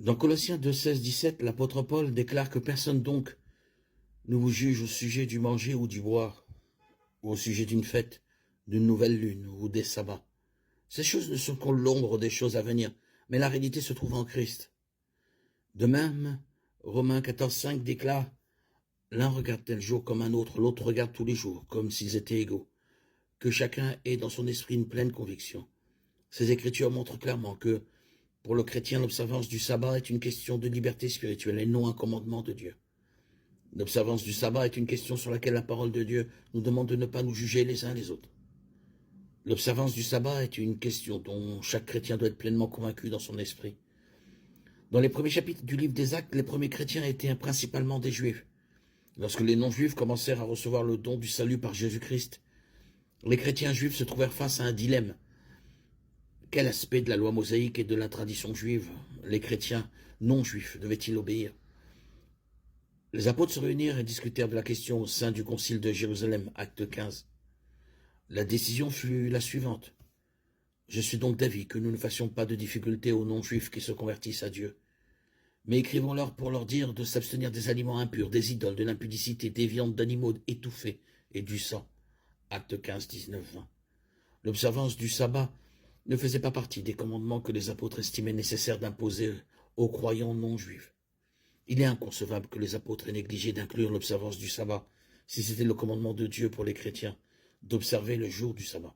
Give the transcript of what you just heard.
Dans Colossiens 2, 16, 17, l'apôtre Paul déclare que personne donc ne vous juge au sujet du manger ou du boire, ou au sujet d'une fête, d'une nouvelle lune ou des sabbats. Ces choses ne sont que l'ombre des choses à venir, mais la réalité se trouve en Christ. De même, Romains 14, 5 déclare « L'un regarde tel jour comme un autre, l'autre regarde tous les jours, comme s'ils étaient égaux. Que chacun ait dans son esprit une pleine conviction. » Ces écritures montrent clairement que, pour le chrétien, l'observance du sabbat est une question de liberté spirituelle et non un commandement de Dieu. L'observance du sabbat est une question sur laquelle la parole de Dieu nous demande de ne pas nous juger les uns les autres. L'observance du sabbat est une question dont chaque chrétien doit être pleinement convaincu dans son esprit. Dans les premiers chapitres du livre des Actes, les premiers chrétiens étaient principalement des Juifs. Lorsque les non-juifs commencèrent à recevoir le don du salut par Jésus-Christ, les chrétiens juifs se trouvèrent face à un dilemme. Quel aspect de la loi mosaïque et de la tradition juive les chrétiens non-juifs devaient-ils obéir? Les apôtres se réunirent et discutèrent de la question au sein du concile de Jérusalem, acte 15. La décision fut la suivante. Je suis donc d'avis que nous ne fassions pas de difficulté aux non-juifs qui se convertissent à Dieu, mais écrivons-leur pour leur dire de s'abstenir des aliments impurs, des idoles, de l'impudicité, des viandes d'animaux étouffés et du sang. Acte 15, 19, 20. L'observance du sabbat ne faisait pas partie des commandements que les apôtres estimaient nécessaires d'imposer aux croyants non-juifs. Il est inconcevable que les apôtres aient négligé d'inclure l'observance du sabbat, si c'était le commandement de Dieu pour les chrétiens, d'observer le jour du sabbat.